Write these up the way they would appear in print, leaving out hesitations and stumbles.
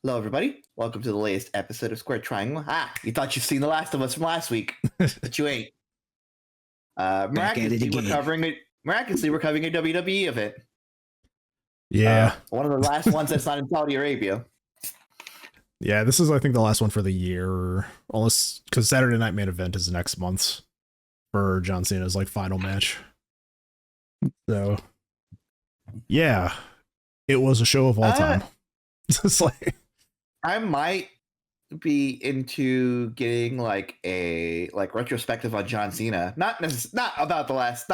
Hello, everybody. Welcome to the latest episode of Square Triangle. You thought you've seen The Last of Us from last week, but you ain't. Miraculously, we're covering a WWE event. Yeah. One of the last ones that's not in Saudi Arabia. Yeah, this is, I think, the last one for the year. Unless, because Saturday Night Main Event is next month for John Cena's, final match. So, yeah. It was a show of all time. It's I might be into getting a retrospective on John Cena. Not about the last.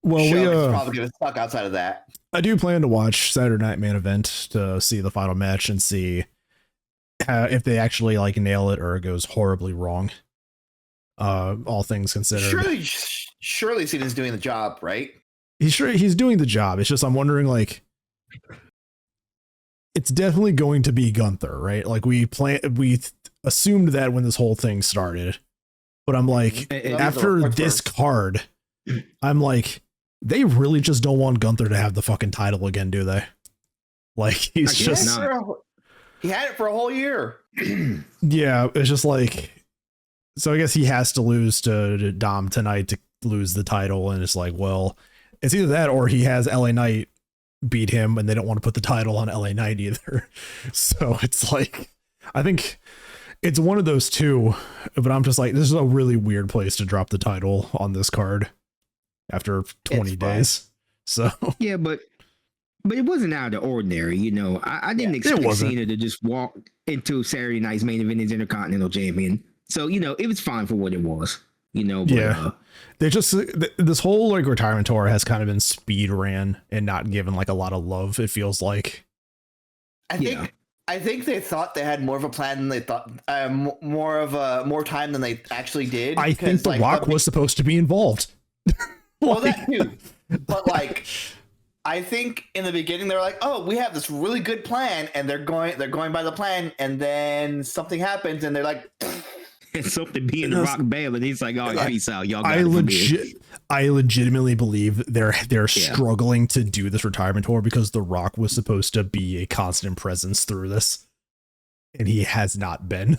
Well, show, probably gonna suck outside of that. I do plan to watch Saturday Night Main Event to see the final match and see if they actually nail it or it goes horribly wrong. All things considered. Surely Cena's doing the job, right? He's doing the job. It's just I'm wondering it's definitely going to be Gunther, right? We assumed that when this whole thing started, but I'm after this card, I'm they really just don't want Gunther to have the fucking title again, do they? He's just not. He had it for a whole year. Yeah, it's just so I guess he has to lose to Dom tonight to lose the title, and it's well, it's either that or he has LA Knight beat him and they don't want to put the title on LA Knight either. So it's I think it's one of those two, but I'm just this is a really weird place to drop the title on this card after 20 days. So yeah, but it wasn't out of the ordinary, I didn't expect Cena to just walk into Saturday night's main event as Intercontinental Champion. So, it was fine for what it was, but, yeah. They just, this whole retirement tour has kind of been speed ran and not given a lot of love. It feels like. I think they thought they had more of a plan than they thought, more time than they actually did. I think The Rock was supposed to be involved. Well, that too. But I think in the beginning they were "Oh, we have this really good plan," and they're going by the plan, and then something happens, and they're and something being The Rock bail, and he's "Oh, peace out, y'all." I legitimately believe they're struggling to do this retirement tour because The Rock was supposed to be a constant presence through this, and he has not been.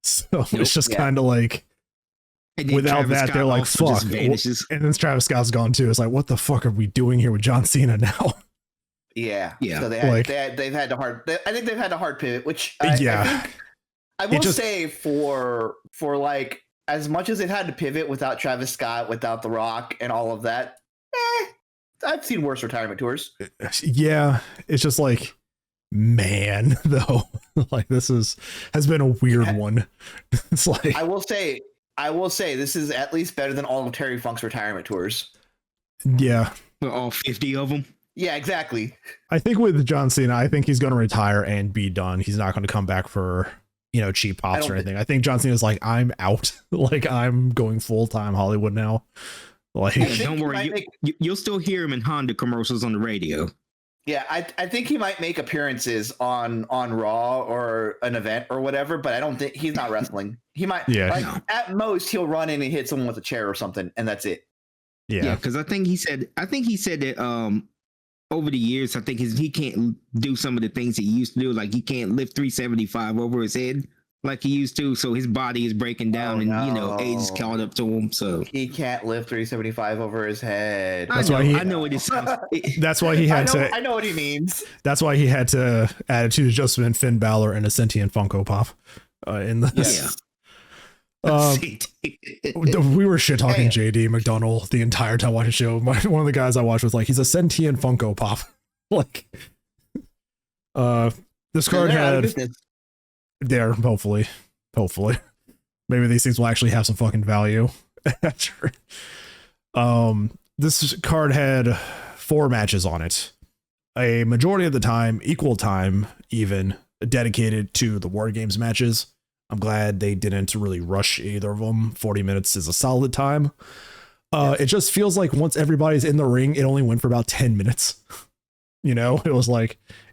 So it's just kind of without Travis that, Scott, they're fuck. And then Travis Scott's gone too. It's what the fuck are we doing here with John Cena now? Yeah. Yeah. So they've had to hard. I think they've had a hard pivot, which I think I will say for as much as they've had to pivot without Travis Scott, without The Rock, and all of that, I've seen worse retirement tours. Yeah, it's just man, though, this has been a weird one. It's I will say this is at least better than all of Terry Funk's retirement tours. Yeah. All 50 of them? Yeah, exactly. I think with John Cena, I think he's going to retire and be done. He's not going to come back for, cheap pops or anything. I think John Cena's I'm out. I'm going full-time Hollywood now. Don't worry. You'll still hear him in Honda commercials on the radio. Yeah, I think he might make appearances on Raw or an event or whatever, but I don't think he's not wrestling. He might, at most, he'll run in and hit someone with a chair or something, and that's it. Yeah, because I think he said that over the years, I think he can't do some of the things he used to do, he can't lift 375 over his head like he used to, so his body is breaking down, age is caught up to him, so he can't lift 375 over his head. I know it is. That's why he had to. I know what he means. That's why he had to add it to the adjustment Finn Balor and a sentient Funko Pop in this. Yeah. We were shit talking JD McDonald the entire time watching the show. One of the guys I watched was he's a sentient Funko Pop. This card had. There, hopefully, maybe these things will actually have some fucking value. This card had 4 matches on it. A majority of the time, equal time, even dedicated to the Wargames matches. I'm glad they didn't really rush either of them. 40 minutes is a solid time. It just feels once everybody's in the ring, it only went for about 10 minutes. It was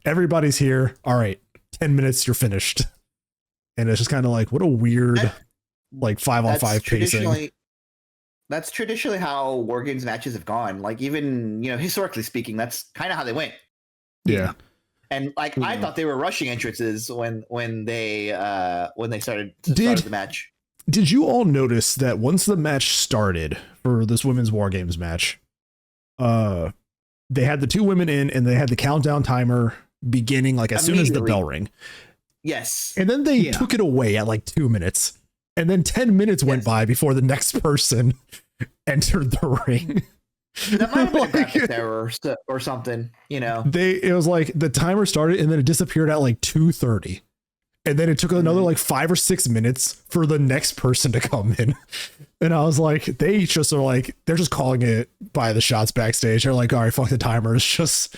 everybody's here. All right, 10 minutes, you're finished. And it's just kind of what a weird, 5-on-5 pacing. That's traditionally how Wargames matches have gone. Even, historically speaking, that's kind of how they went. Yeah. And like I thought they were rushing entrances when they started the match. Did you all notice that once the match started for this women's War Games match, they had the two women in and they had the countdown timer beginning like as soon as the bell rang. Yes. And then they took it away at like 2 minutes. And then 10 minutes went by before the next person entered the ring. That might have been a graphics error or something, you know. It was like the timer started and then it disappeared at like 2:30. And then it took another like 5 or 6 minutes for the next person to come in. And I was like, they just are like, they're just calling it by the shots backstage. They're like, all right, fuck the timers, just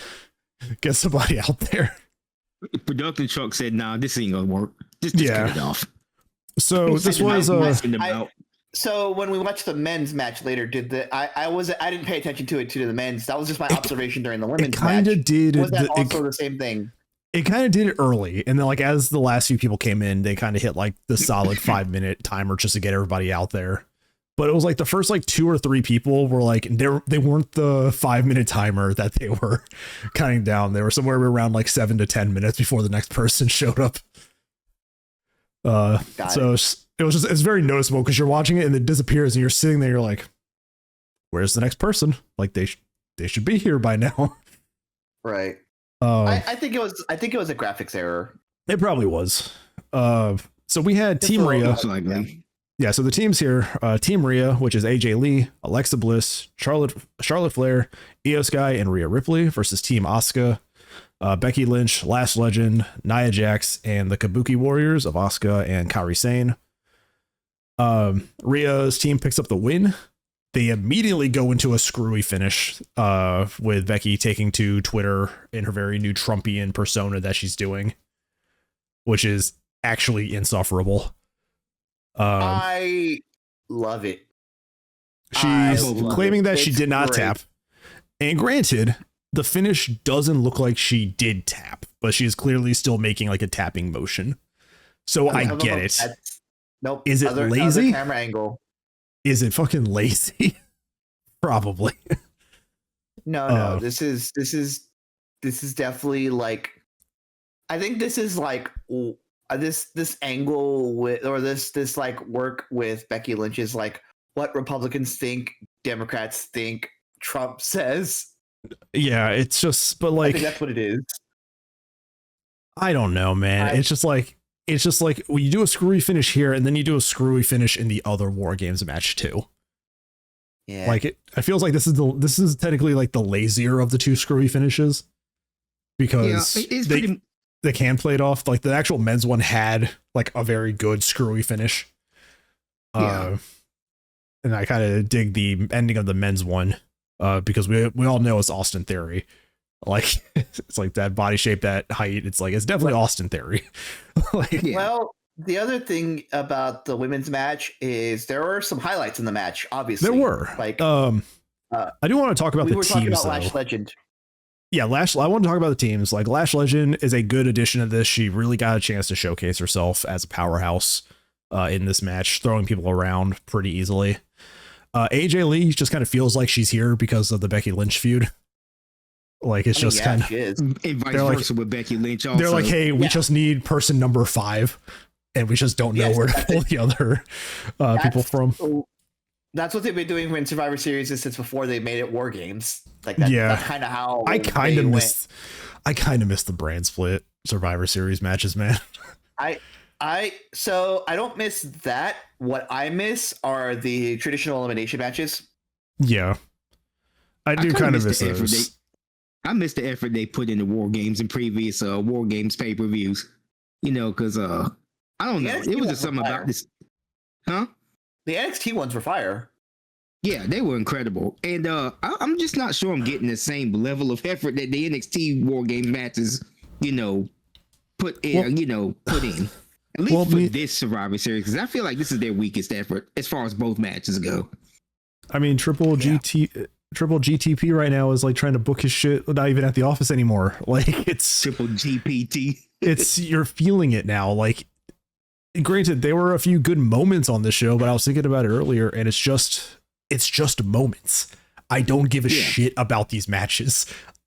get somebody out there. The production truck said, nah, this ain't gonna work. Just cut it off. So this was so when we watched the men's match later, I didn't pay attention to the men's. That was just my observation during the women's match. Kind of did. Was that also the same thing? It kind of did it early, and then like as the last few people came in, they kind of hit like the solid 5-minute timer just to get everybody out there. But it was like the first like 2 or 3 people were like they weren't the 5-minute timer that they were counting down. They were somewhere around like 7 to 10 minutes before the next person showed up. It's very noticeable because you're watching it and it disappears and you're sitting there, you're like, where's the next person? Like they should be here by now. Right. I think it was a graphics error. It probably was. So we had Team Rhea. Yeah, so the teams here, Team Rhea, which is AJ Lee, Alexa Bliss, Charlotte Flair, Io Sky, and Rhea Ripley versus Team Asuka, Becky Lynch, Lash Legend, Nia Jax, and the Kabuki Warriors of Asuka and Kairi Sane. Rhea's team picks up the win. They immediately go into a screwy finish with Becky taking to Twitter in her very new Trumpian persona that she's doing, which is actually insufferable. I love it. She's claiming that she did not tap. And granted, the finish doesn't look like she did tap, but she is clearly still making like a tapping motion. So I get it. Nope. Is it lazy? Camera angle. Is it fucking lazy? Probably. No. This is definitely like. I think this is like this angle with or this like work with Becky Lynch is like what Republicans think, Democrats think, Trump says. Yeah, it's just, but like I think that's what it is. I don't know, man. It's just like well, you do a screwy finish here, and then you do a screwy finish in the other War Games match too. Yeah, like it feels like this is technically like the lazier of the two screwy finishes because they can play it off. Like the actual men's one had like a very good screwy finish. And I kind of dig the ending of the men's one because we all know it's Austin Theory. Like it's like that body shape, that height. It's like it's definitely Austin Theory. Well, the other thing about the women's match is there were some highlights in the match. Obviously, there were. Like, I do want to talk about the teams. Lash Legend. Yeah, I want to talk about the teams. Like Lash Legend is a good addition to this. She really got a chance to showcase herself as a powerhouse in this match, throwing people around pretty easily. AJ Lee just kind of feels like she's here because of the Becky Lynch feud. Like it's just kind of and vice versa with Becky Lynch. Also. They're like, hey, we just need person number 5, and we just don't know where to pull the other people from. That's what they've been doing in Survivor Series since before they made it War Games. Like that, that's kind of how I kind of miss the brand split Survivor Series matches, man. So I don't miss that. What I miss are the traditional elimination matches. Yeah, I do kind of miss those. I miss the effort they put into War Games and previous War Games pay-per-views. You know, because I don't know. It was just something about this. Huh? The NXT ones were fire. Yeah, they were incredible. And I'm just not sure I'm getting the same level of effort that the NXT War Games matches, put in. At least for this Survivor Series, because I feel like this is their weakest effort as far as both matches go. I mean, Triple GTP right now is like trying to book his shit, not even at the office anymore. Like it's Triple GPT. You're feeling it now. Like, granted, there were a few good moments on this show, but I was thinking about it earlier, and it's just moments. I don't give a shit about these matches.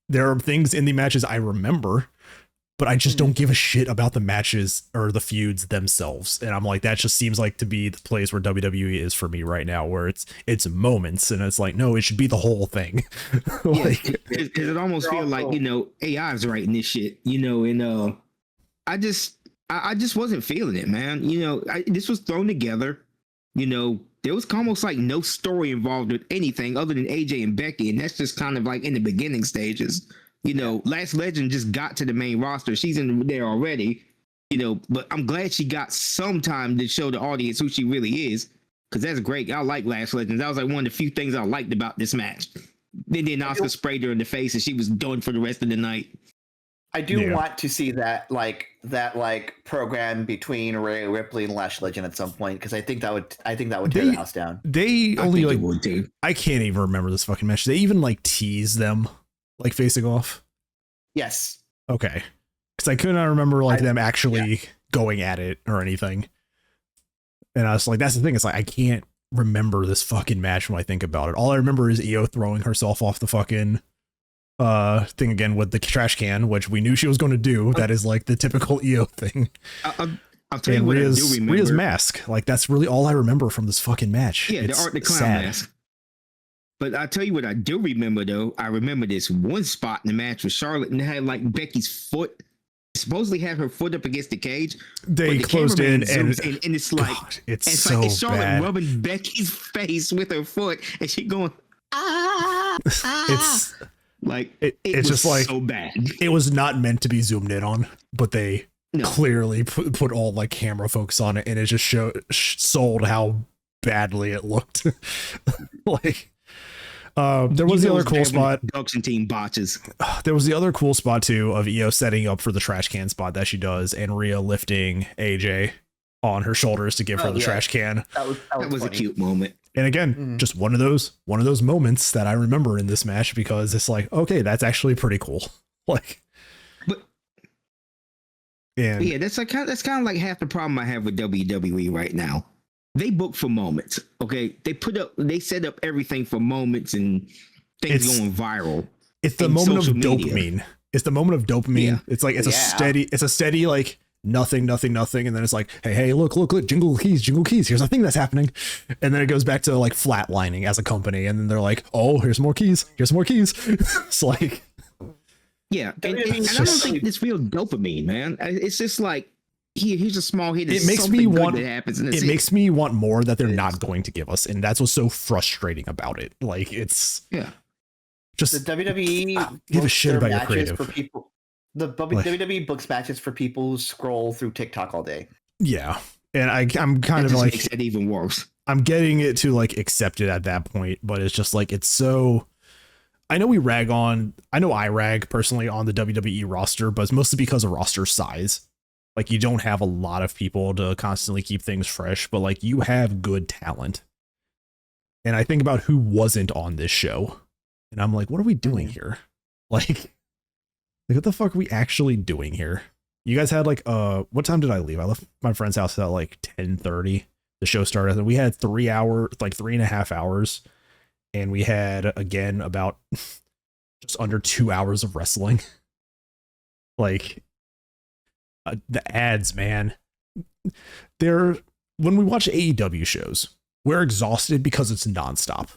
There are things in the matches I remember, but I just don't give a shit about the matches or the feuds themselves. And I'm like, that just seems like to be the place where WWE is for me right now, where it's moments, and it's like, no, it should be the whole thing. Like, it almost feels like, AI is writing this shit, and I just wasn't feeling it, man. This was thrown together. There was almost like no story involved with anything other than AJ and Becky, and that's just kind of like in the beginning stages. Last Legend just got to the main roster. She's in there already, but I'm glad she got some time to show the audience who she really is, because that's great. I like Last Legend. That was like one of the few things I liked about this match. Then Asuka sprayed her in the face, and she was done for the rest of the night. I do want to see that program between Rhea Ripley and Lash Legend at some point, because I think that would tear the house down. They only I can't even remember this fucking match. They even like tease them like facing off. Yes. Okay. Because I could not remember like them actually going at it or anything. And I was like, that's the thing. It's like I can't remember this fucking match when I think about it. All I remember is Io throwing herself off the fucking thing again with the trash can, which we knew she was going to do. That is like the typical Io thing. I'll tell you what I do remember. Rhea's mask. Like that's really all I remember from this fucking match. Yeah, the Art the Clown mask. But I'll tell you what I do remember though. I remember this one spot in the match with Charlotte and had like Becky's foot. Supposedly had her foot up against the cage. They closed in and it's like God, it's so like Charlotte bad. rubbing Becky's face with her foot and she going It's like it's just like so bad. It was not meant to be zoomed in on, but they clearly put all like camera focus on it, and it just sold how badly it looked. Like there was the other cool spot. Production team botches. There was the other cool spot too of Io setting up for the trash can spot that she does, and Rhea lifting AJ on her shoulders to give her the trash can. That was a cute moment. And again, just one of those moments that I remember in this match, because it's like, okay, that's actually pretty cool. Like, yeah, that's kind of like half the problem I have with WWE right now. They book for moments. Okay, they set up everything for moments and things going viral. It's the moment of dopamine. It's the moment of dopamine. Yeah. It's like it's a steady like nothing, and then it's like, hey, look, jingle keys. Here's a thing that's happening, and then it goes back to like flatlining as a company, and then they're like, oh, here's more keys. It's like, yeah, and I don't think this feels dopamine, man. It's just like, here's a small hit. It makes me want. It makes me want more that they're not going to give us, and that's what's so frustrating about it. Like it's just the WWE give a shit about your creative. For people, the WWE books matches for people who scroll through TikTok all day. Yeah, and I'm kind of like, makes it even worse. I'm getting it to like accept it at that point, but it's just like it's so. I know I rag personally on the WWE roster, but it's mostly because of roster size. Like you don't have a lot of people to constantly keep things fresh, but like you have good talent. And I think about who wasn't on this show, and I'm like, what are we doing here? Like what the fuck are we actually doing here? You guys had like, what time did I leave? I left my friend's house at like 10:30. The show started, and we had 3.5 hours. And we had, again, about just under 2 hours of wrestling. Like, the ads, man. When we watch AEW shows, we're exhausted because it's nonstop.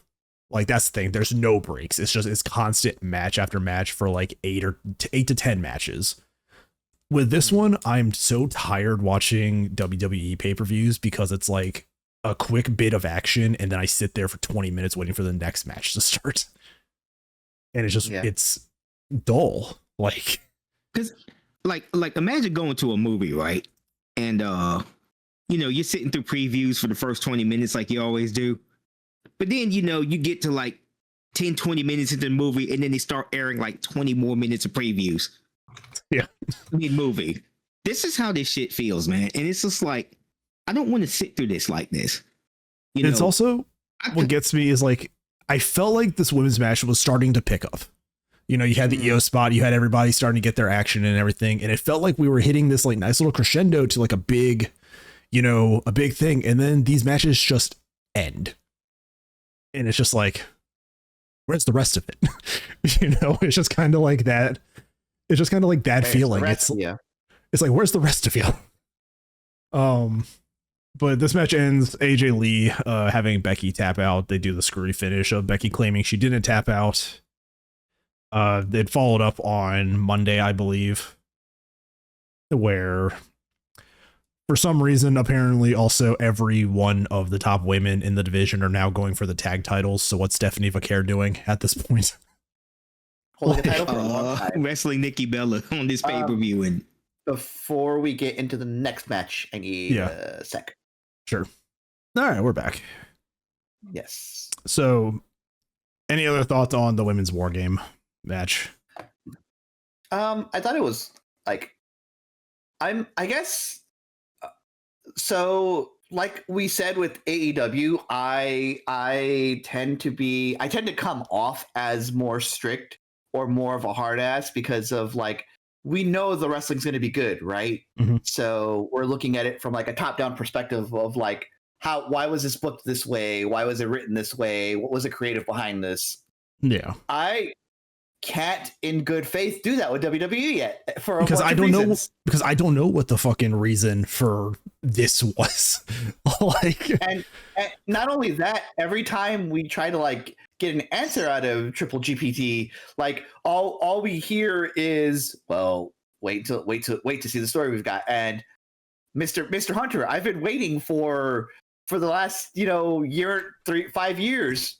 Like, that's the thing. There's no breaks. It's constant match after match for like 8 to 10 matches. With this one, I'm so tired watching WWE pay-per-views because it's like a quick bit of action, and then I sit there for 20 minutes waiting for the next match to start. And it's just, it's dull. Like, because like imagine going to a movie, right? And, you're sitting through previews for the first 20 minutes like you always do. But then, you get to like 10, 20 minutes into the movie, and then they start airing like 20 more minutes of previews. Yeah. Mid-movie. This is how this shit feels, man. And it's just like, I don't want to sit through this like this. It's also what gets me is like, I felt like this women's match was starting to pick up. You had the Io spot, you had everybody starting to get their action and everything. And it felt like we were hitting this like nice little crescendo to like a big thing. And then these matches just end. And it's just like, where's the rest of it? It's just kind of like that. It's just kind of like that feeling. It's like, where's the rest of you? But this match ends AJ Lee having Becky tap out. They do the screwy finish of Becky claiming she didn't tap out. They'd followed up on Monday, I believe, where for some reason, apparently also every one of the top women in the division are now going for the tag titles. So what's Stephanie Vaquer doing at this point? Holding the title for a long time. Wrestling Nikki Bella on this pay-per-view. And before we get into the next match, I need a sec. Sure. All right, we're back. Yes. So, any other thoughts on the women's war game match? I thought it was like, I guess. So, like we said with AEW, I tend to come off as more strict or more of a hard ass because of like, we know the wrestling's going to be good, right? Mm-hmm. So we're looking at it from like a top-down perspective of like, why was this booked this way? Why was it written this way? What was the creative behind this? Yeah. I can't in good faith do that with WWE yet because I don't know what the fucking reason for this was. Like, and not only that, every time we try to like get an answer out of Triple GPT, like all we hear is, well, wait to see the story we've got. And Mr. Hunter, I've been waiting for the last, year, 5 years.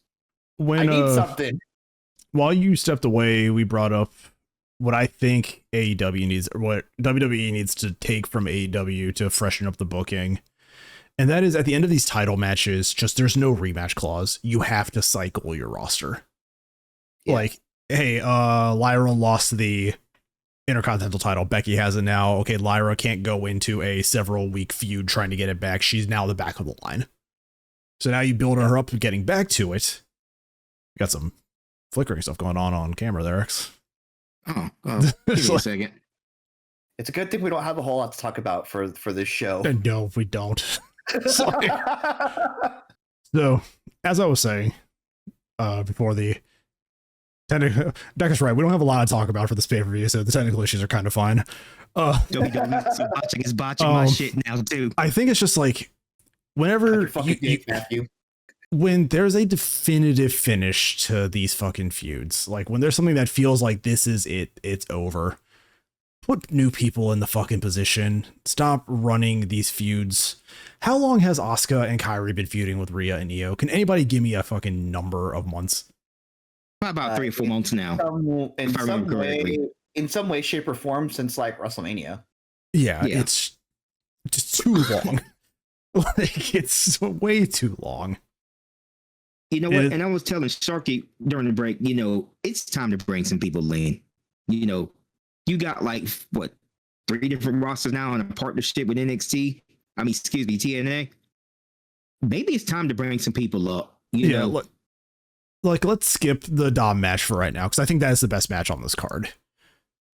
When I need something. While you stepped away, we brought up what I think AEW needs, or what WWE needs to take from AEW to freshen up the booking. And that is, at the end of these title matches, just there's no rematch clause. You have to cycle your roster. Yeah. Like, hey, Lyra lost the Intercontinental title. Becky has it now. Okay, Lyra can't go into a several week feud trying to get it back. She's now the back of the line. So now you build her up getting back to it. You got some flickering stuff going on camera there, X. Oh, give me a second. It's a good thing we don't have a whole lot to talk about for this show. No, we don't. So, as I was saying, before the technical, Deck is right. We don't have a lot to talk about for this pay-per-view, so the technical issues are kind of fine. WWE is botching my shit now too. I think it's just like whenever when there's a definitive finish to these fucking feuds, like when there's something that feels like this is it, it's over. Put new people in the fucking position. Stop running these feuds. How long has Asuka and Kairi been feuding with Rhea and Io? Can anybody give me a fucking number of months? About 3 or 4 months now. In some way, shape, or form since like WrestleMania. Yeah. It's just too long. Like, it's way too long. You know what? And I was telling Sharky during the break, it's time to bring some people in. You got like, 3 different rosters now in a partnership with NXT. TNA. Maybe it's time to bring some people up. Look, let's skip the Dom match for right now, because I think that is the best match on this card.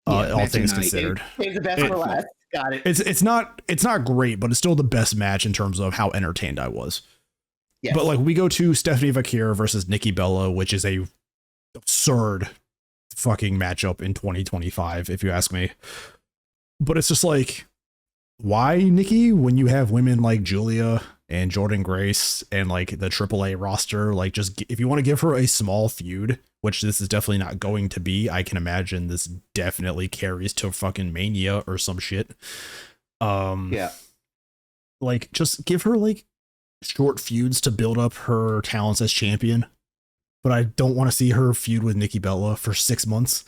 All things considered. It's the best for last. Got it. It's not great, but it's still the best match in terms of how entertained I was. Yes. But like we go to Stephanie Vaquer versus Nikki Bella, which is a absurd fucking matchup in 2025, if you ask me. But it's just like, why Nikki when you have women like Julia and Jordan Grace and like the AAA roster? Like, just if you want to give her a small feud, which this is definitely not going to be, I can imagine this definitely carries to fucking Mania or some shit. Yeah. Like, just give her like short feuds to build up her talents as champion. But I don't want to see her feud with Nikki Bella for 6 months.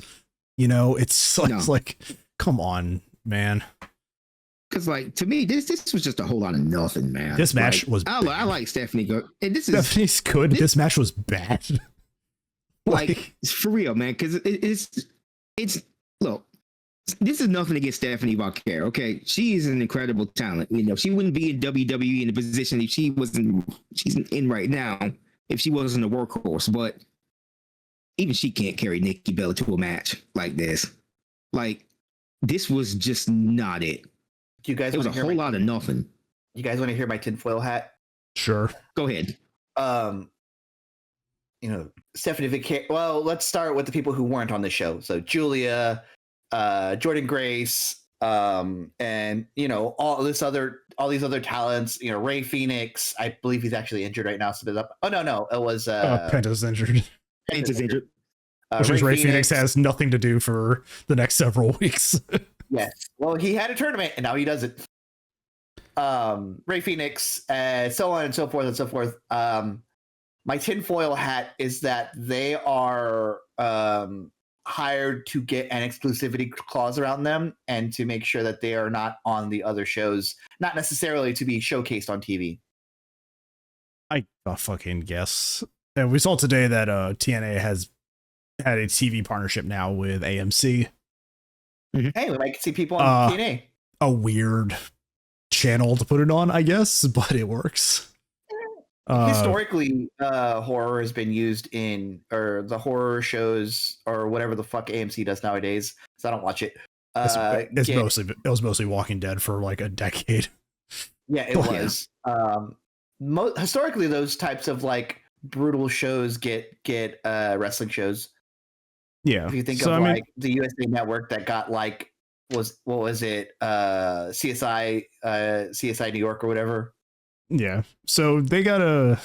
It's like, come on, man. Because like, to me, this was just a whole lot of nothing, man. This match was I like Stephanie. Stephanie's good. This match was bad. Like, for real, man. Because it's look, this is nothing against Stephanie Vaquer. Okay, she is an incredible talent. She wouldn't be in WWE in the position if she's in right now if she wasn't a workhorse. But even she can't carry Nikki Bella to a match like this. Like, this was just not it. Do you guys? It was a whole lot of nothing. You guys want to hear my tinfoil hat? Sure. Go ahead. Stephanie Vaquer. Well, let's start with the people who weren't on the show. So Julia, Jordan Grace, and all these other talents. Ray Phoenix. I believe he's actually injured right now. So up. Oh no, it was Penta's injured. Penta's injured. Which means Ray Phoenix has nothing to do for the next several weeks. Yes. Well, he had a tournament and now he doesn't. Ray Phoenix, so on and so forth and so forth. My tinfoil hat is that they are hired to get an exclusivity clause around them and to make sure that they are not on the other shows, not necessarily to be showcased on TV. I fucking guess. And we saw today that TNA has had a TV partnership now with AMC. Hey, we might see people on TNA. A weird channel to put it on, I guess, but it works. Historically, horror has been used in, or the horror shows, or whatever the fuck AMC does nowadays. So I don't watch it. It was mostly Walking Dead for like a decade. Yeah, it was. Historically, those types of like brutal shows get wrestling shows. Yeah. If you think of the USA Network that got like what was it? CSI New York or whatever. Yeah. So they got a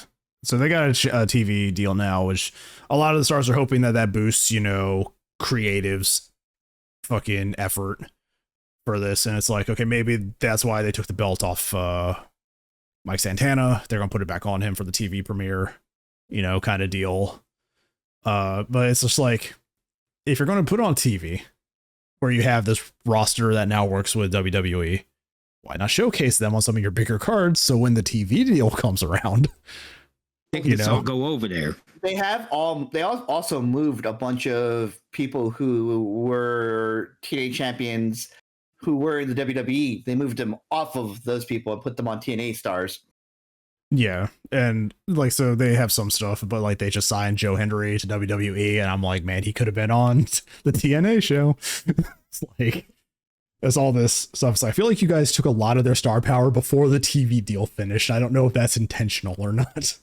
TV deal now, which a lot of the stars are hoping that boosts, creatives fucking effort for this. And it's like, okay, maybe that's why they took the belt off Mike Santana. They're going to put it back on him for the TV premiere, kind of deal. But it's just like, if you're going to put it on TV where you have this roster that now works with WWE, why not showcase them on some of your bigger cards? So when the TV deal comes around, they can all go over there. They also moved a bunch of people who were TNA champions who were in the WWE. They moved them off of those people and put them on TNA stars. Yeah, and like, so they have some stuff, but like they just signed Joe Hendry to WWE, and I'm like, man, he could have been on the TNA show. It's like, there's all this stuff. So I feel like you guys took a lot of their star power before the TV deal finished. I don't know if that's intentional or not.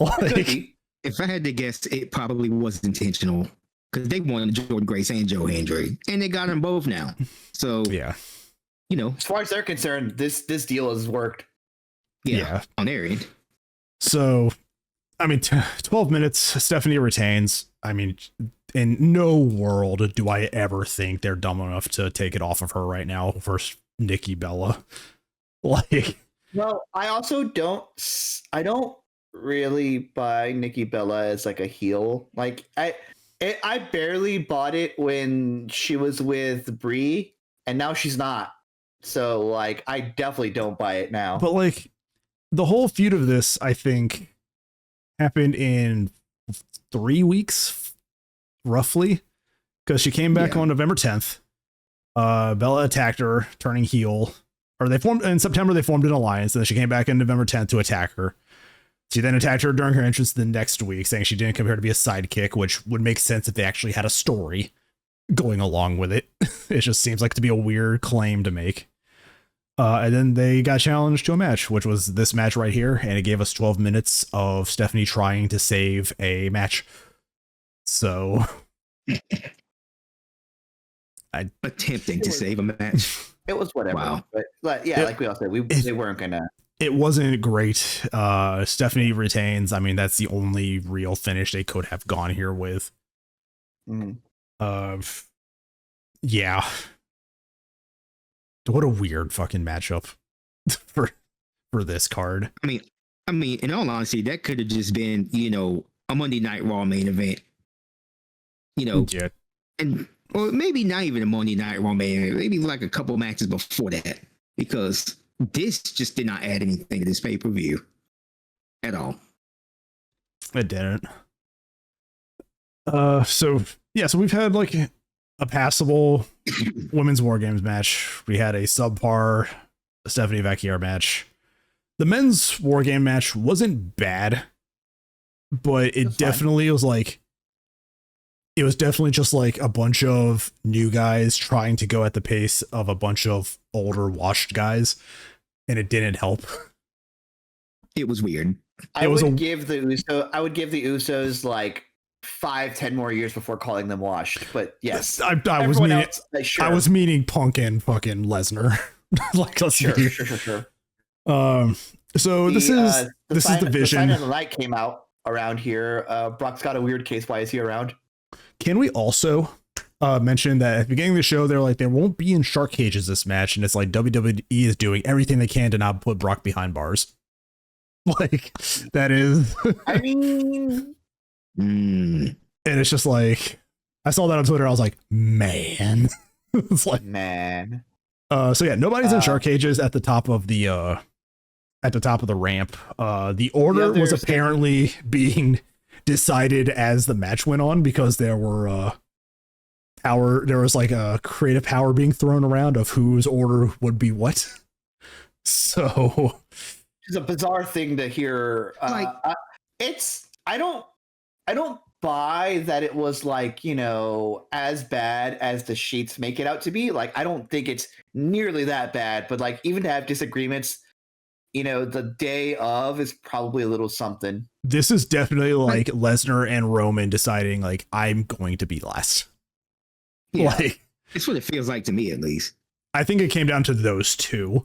Like, if I had to guess, it probably was intentional because they wanted Jordan Grace and Joe Hendry, and they got them both now. So yeah, as far as they're concerned, this deal has worked. Yeah, on their end. So, I mean, 12 minutes, Stephanie retains. I mean, in no world do I ever think they're dumb enough to take it off of her right now versus Nikki Bella. Like, well, I don't really buy Nikki Bella as like a heel. Like, I barely bought it when she was with Brie, and now she's not. So, like, I definitely don't buy it now. But like, the whole feud of this, I think, happened in 3 weeks, roughly, because she came back on November 10th. Bella attacked her, turning heel. Or they formed in September. They formed an alliance, and then she came back on November 10th to attack her. She then attacked her during her entrance the next week, saying she didn't come here to be a sidekick, which would make sense if they actually had a story going along with it. It just seems like to be a weird claim to make. And then they got challenged to a match, which was this match right here. And it gave us 12 minutes of Stephanie trying to save a match. So attempting to save a match. It was whatever. Wow. But yeah, like we all said, they weren't going to. It wasn't great. Stephanie retains. I mean, that's the only real finish they could have gone here with. Yeah. What a weird fucking matchup for this card. I mean, in all honesty, that could have just been, a Monday Night Raw main event. Yeah. And or maybe not even a Monday Night Raw main event, maybe like a couple matches before that, because this just did not add anything to this pay-per-view at all. It didn't. So we've had like a passable women's Wargames match. We had a subpar Stephanie Vecchiar match. The men's Wargame match wasn't bad, but it definitely was like, it was definitely just like a bunch of new guys trying to go at the pace of a bunch of older washed guys, and it didn't help. It was weird. I would give the Usos like 5-10 more years before calling them washed. But yes, I was meaning Punk and fucking Lesnar. Like, let's sure. So this is the vision. The sign of the night came out around here. Brock's got a weird case. Why is he around? Can we also mention that at the beginning of the show, they're like, there won't be in shark cages this match, and it's like WWE is doing everything they can to not put Brock behind bars. Like, that is. I mean, and it's just like, I saw that on Twitter. I was like, man. It's like, man. So yeah, nobody's in shark cages at the top of the ramp. The order was apparently being decided as the match went on, because there was like a creative power being thrown around of whose order would be what. So it's a bizarre thing to hear. I don't buy that it was like, you know, as bad as the sheets make it out to be. Like, I don't think it's nearly that bad, but like, even to have disagreements, you know, the day of is probably a little something. This is definitely like Lesnar and Roman deciding, like, I'm going to be last. Yeah, like, it's what it feels like to me, at least. I think it came down to those two,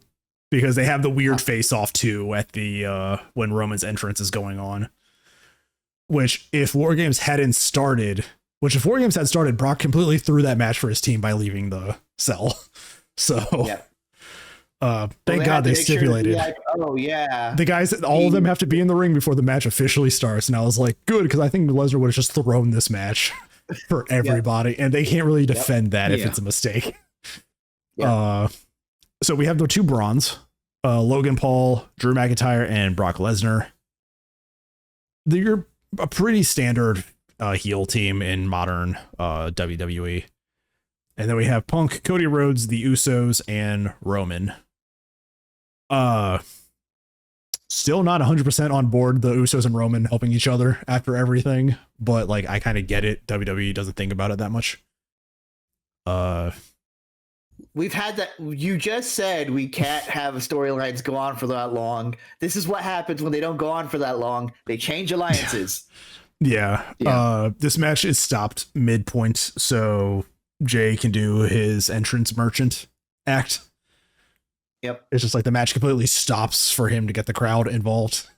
because they have the weird face off too at the when Roman's entrance is going on. Which, if Wargames had started, Brock completely threw that match for his team by leaving the cell. So, thank God they stipulated. The guys, all of them have to be in the ring before the match officially starts. And I was like, good, because I think Lesnar would have just thrown this match for everybody, and they can't really defend that if it's a mistake. So we have the two bronze, Logan Paul, Drew McIntyre, and Brock Lesnar. They're a pretty standard heel team in modern WWE. And then we have Punk, Cody Rhodes, the Usos, and Roman. Still not 100% on board the Usos and Roman helping each other after everything, but like, I kind of get it. WWE doesn't think about it that much. We've had that. You just said we can't have storylines go on for that long. This is what happens when they don't go on for that long. They change alliances. This match is stopped midpoint, so Jay can do his entrance merchant act. Yep. It's just like the match completely stops for him to get the crowd involved.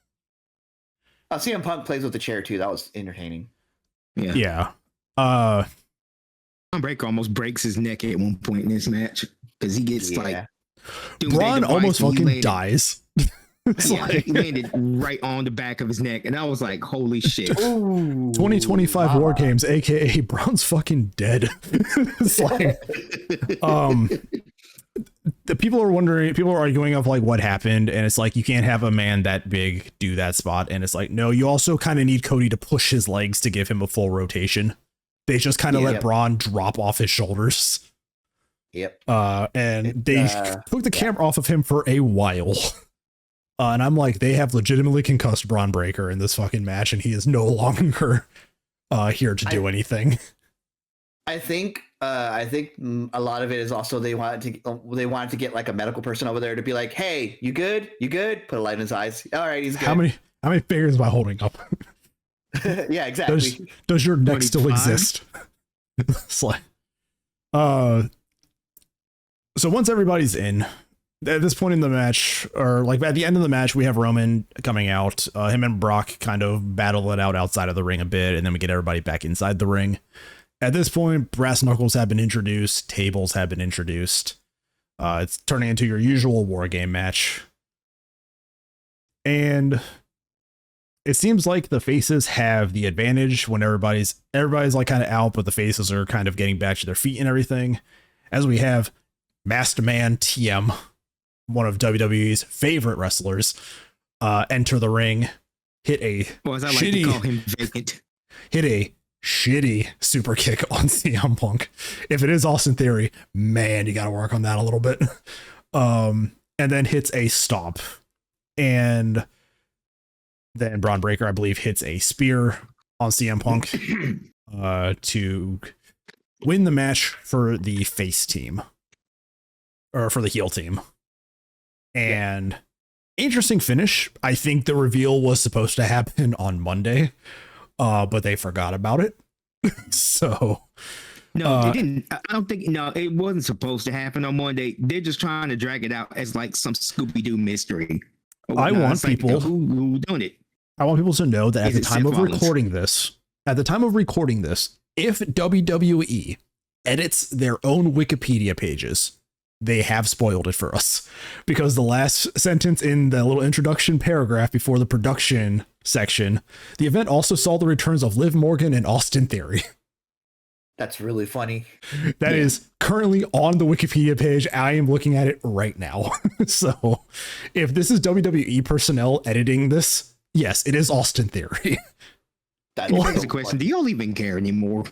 CM Punk plays with the chair too. That was entertaining. Yeah. Braun Breaker almost breaks his neck at one point in this match, because he gets like Braun almost fucking dies. He landed right on the back of his neck, and I was like, holy shit. 2025 Wargames, aka Braun's fucking dead. It's like, the people are arguing of like what happened, and it's like, you can't have a man that big do that spot, and it's like, no, you also kind of need Cody to push his legs to give him a full rotation. They just kind of let Braun drop off his shoulders. And they took the camera off of him for a while. And I'm like, they have legitimately concussed Braun Breaker in this fucking match, and he is no longer here to do anything. I think a lot of it is also they wanted to get like a medical person over there to be like, hey, you good? Put a light in his eyes. All right, he's good. How many fingers am I holding up? Yeah, exactly. Does your neck still exist? It's like, so once everybody's in, at this point in the match, or like at the end of the match, we have Roman coming out. Him and Brock kind of battle it out outside of the ring a bit, and then we get everybody back inside the ring. At this point, brass knuckles have been introduced, tables have been introduced. It's turning into your usual war game match. And it seems like the faces have the advantage when everybody's like kind of out, but the faces are kind of getting back to their feet and everything. As we have Masked Man TM, one of WWE's favorite wrestlers, enter the ring, hit a shitty super kick on CM Punk. If it is Austin Theory, man, you got to work on that a little bit. And then hits a stomp, and then Braun Breaker, I believe, hits a spear on CM Punk to win the match for the face team, or for the heel team. And interesting finish. I think the reveal was supposed to happen on Monday, but they forgot about it. So no, it didn't. I don't think. No, it wasn't supposed to happen on Monday. They're just trying to drag it out as like some Scooby Doo mystery. I want people who done it. I want people to know that at the time of recording this, if WWE edits their own Wikipedia pages, they have spoiled it for us, because the last sentence in the little introduction paragraph before the production section, the event also saw the returns of Liv Morgan and Austin Theory. That's really funny. That is currently on the Wikipedia page. I am looking at it right now. So if this is WWE personnel editing this, yes, it is Austin Theory. That begs the question, do y'all even care anymore?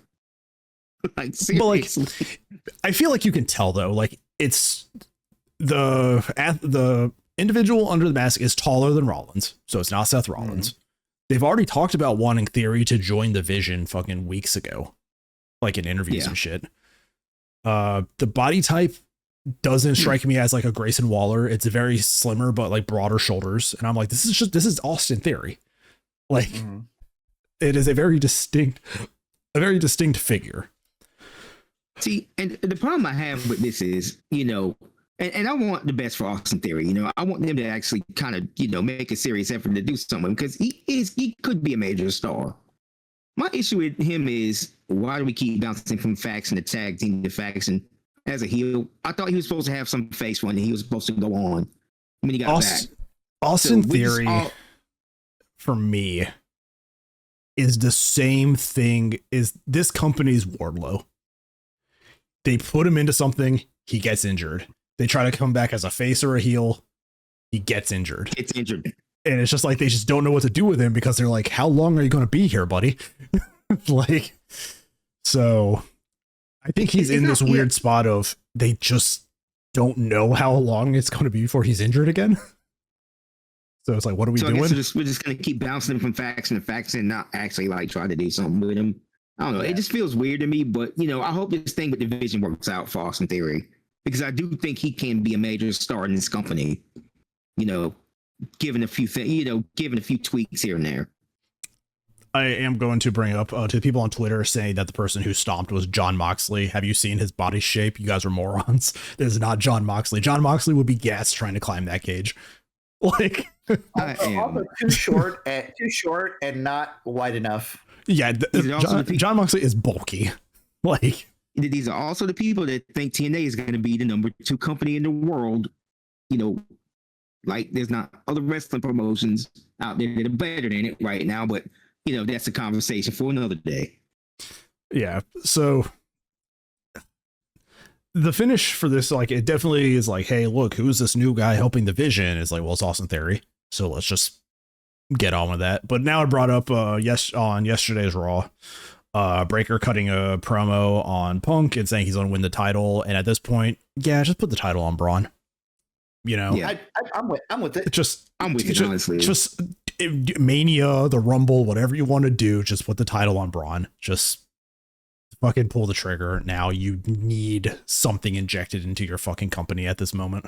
Like, seriously. But like, I feel like you can tell though, like it's the individual under the mask is taller than Rollins, so it's not Seth Rollins. They've already talked about wanting Theory to join the Vision fucking weeks ago, like in interviews and shit. The body type doesn't strike me as like a Grayson Waller. It's very slimmer, but like broader shoulders. And I'm like, this is Austin Theory. Like it is a very distinct figure. See, and the problem I have with this is, you know, and I want the best for Austin Theory. You know, I want them to actually kind of, you know, make a serious effort to do something, because he could be a major star. My issue with him is, why do we keep bouncing from faction to tag team to faction as a heel? I thought he was supposed to have some face when he was supposed to go on when he got back. Austin Theory, for me, is the same thing as this company's Wardlow. They put him into something, he gets injured. They try to come back as a face or a heel, he gets injured. And it's just like, they just don't know what to do with him, because they're like, how long are you going to be here, buddy? Like, so I think he's in this weird spot of, they just don't know how long it's going to be before he's injured again. So it's like, what are we doing? We're just going to keep bouncing him from faction to faction and not actually like try to do something with him. I don't know. It just feels weird to me, but you know, I hope this thing with Division works out for Austin Theory, because I do think he can be a major star in this company. You know, given a few tweaks here and there. I am going to bring up to the people on Twitter saying that the person who stomped was John Moxley. Have you seen his body shape? You guys are morons. This is not John Moxley. John Moxley would be gassed trying to climb that cage. Like, also too short and not wide enough. Yeah, John Moxley is bulky. Like, these are also the people that think TNA is going to be the number 2 company in the world. You know, like there's not other wrestling promotions out there that are better than it right now, but you know, that's a conversation for another day. Yeah. So the finish for this, like, it definitely is like, hey, look, who's this new guy helping the Vision? It's like, well, it's Austin Theory. So let's just get on with that. But now it brought up on yesterday's Raw, Breaker cutting a promo on Punk and saying he's going to win the title. And at this point, yeah, just put the title on Braun. You know, yeah, I'm with it. I'm with it, honestly. Just Mania, the Rumble, whatever you want to do, just put the title on Braun. Just fucking pull the trigger. Now you need something injected into your fucking company at this moment.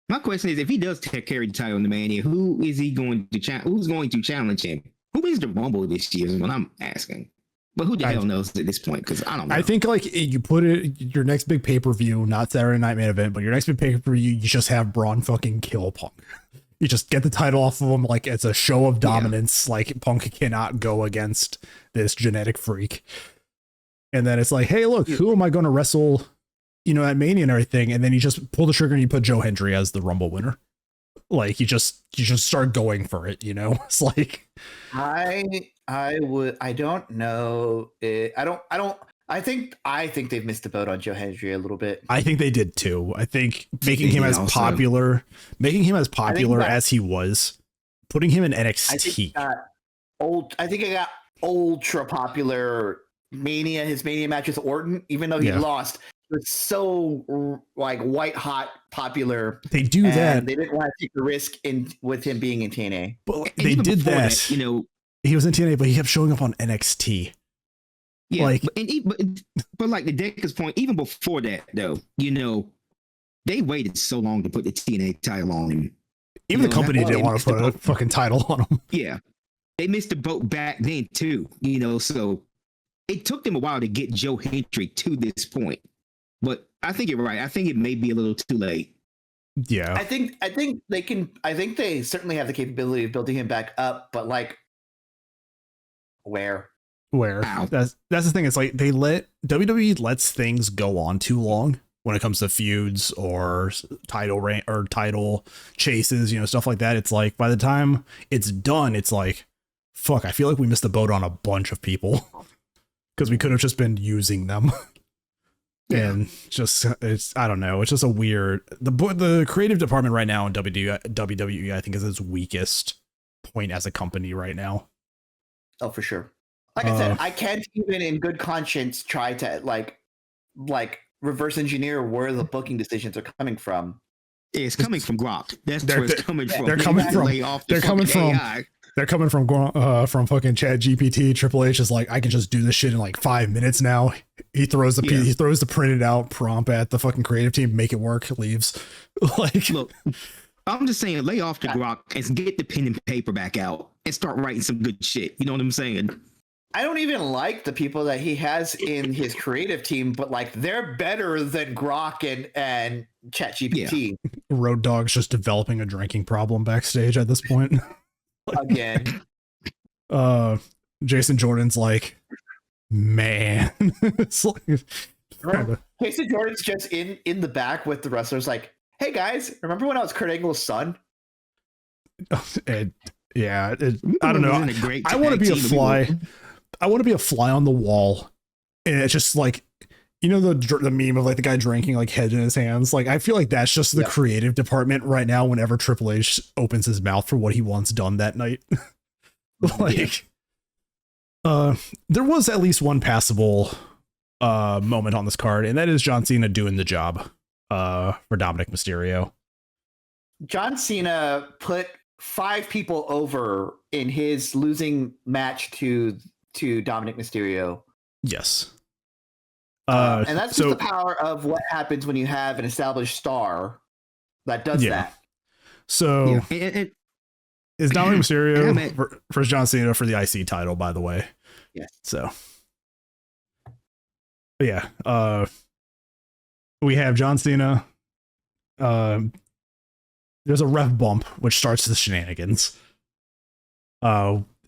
My question is, if he does carry the title in the Mania, who is he going to who's going to challenge him? Who wins the Rumble this year is what I'm asking. But who the hell knows at this point? Because I don't know. I think like you put it, your next big pay-per-view, not Saturday Night Main Event, but your next big pay-per-view, you just have Braun fucking kill Punk. You just get the title off of him like it's a show of dominance. Yeah. Like Punk cannot go against this genetic freak. And then it's like, hey, look, who am I going to wrestle, you know, at Mania and everything? And then you just pull the trigger and you put Joe Hendry as the Rumble winner. Like you just start going for it, you know? It's like I don't know. I think they've missed the boat on Joe Hendry a little bit. I think they did too. I think making him as popular as he was, putting him in NXT. I think I got ultra popular Mania. His Mania match with Orton, even though he lost, was so like white hot popular. They do that. They didn't want to take the risk with him being in TNA. But they did that. You know, he was in TNA, but he kept showing up on NXT. Yeah, like, but like the Deca's point, even before that, though, you know, they waited so long to put the TNA title on him. Even the company didn't want to put a fucking title on him. Yeah, they missed the boat back then too, you know. So it took them a while to get Joe Hendrick to this point. But I think you're right. I think it may be a little too late. Yeah. I think they can. I think they certainly have the capability of building him back up, but like, where? Wow. That's the thing. It's like WWE lets things go on too long when it comes to feuds or title chases, you know, stuff like that. It's like by the time it's done, it's like, fuck, I feel like we missed the boat on a bunch of people because we could have just been using them. And just, it's, I don't know. It's just a weird, the creative department right now in WWE, I think, is its weakest point as a company right now. Oh, for sure. Like I said, I can't even in good conscience try to like reverse engineer where the booking decisions are coming from. It's coming from Grok. That's where it's coming from. They're coming from fucking Chat GPT. Triple H is like, I can just do this shit in like 5 minutes now. He throws the printed out prompt at the fucking creative team, make it work, leaves. Like, look, I'm just saying, lay off the Grok and get the pen and paper back out and start writing some good shit. You know what I'm saying? I don't even like the people that he has in his creative team, but like they're better than Grok and ChatGPT. Yeah. Road Dogg's just developing a drinking problem backstage at this point. Again. Jason Jordan's like, man. It's like, Jason Jordan's just in the back with the wrestlers like, hey guys, remember when I was Kurt Angle's son? I don't know. I want to be a fly. I want to be a fly on the wall, and it's just like, you know, the meme of like the guy drinking like head in his hands. Like, I feel like that's just the creative department right now. Whenever Triple H opens his mouth for what he wants done that night, like, there was at least one passable moment on this card, and that is John Cena doing the job for Dominic Mysterio. John Cena put 5 people over in his losing match to Dominic Mysterio. Yes. And that's just the power of what happens when you have an established star that does that. So is Dominic Mysterio for John Cena for the IC title, by the way. Yes. So yeah, we have John Cena. There's a ref bump, which starts the shenanigans.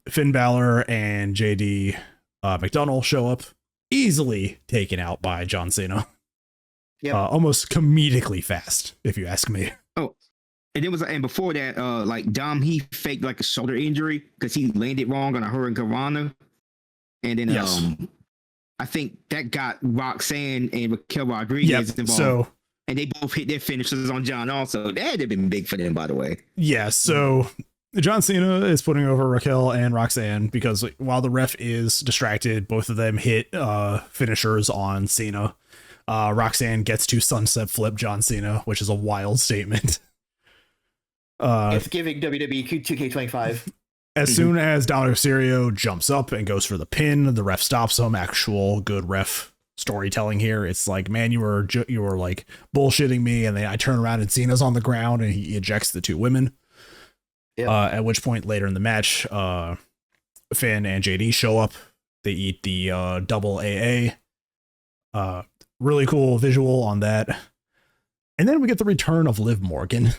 Finn Balor and JD McDonald show up, easily taken out by John Cena. Yeah, almost comedically fast, if you ask me. Oh, and before that, like Dom, he faked like a shoulder injury because he landed wrong on a Hurricane, and then I think that got Roxanne and Raquel Rodriguez involved. So, and they both hit their finishes on John also. That had been big for them, by the way. Yeah, so John Cena is putting over Raquel and Roxanne because while the ref is distracted, both of them hit finishers on Cena. Roxanne gets to sunset flip John Cena, which is a wild statement. It's giving WWE 2K25. As soon as Dominic Mysterio jumps up and goes for the pin, the ref stops him. Actual good ref storytelling here. It's like, man, you were like bullshitting me, and then I turn around and Cena's on the ground and he ejects the 2 women. Yep. At which point later in the match, Finn and JD show up. They eat the double AA. Really cool visual on that. And then we get the return of Liv Morgan.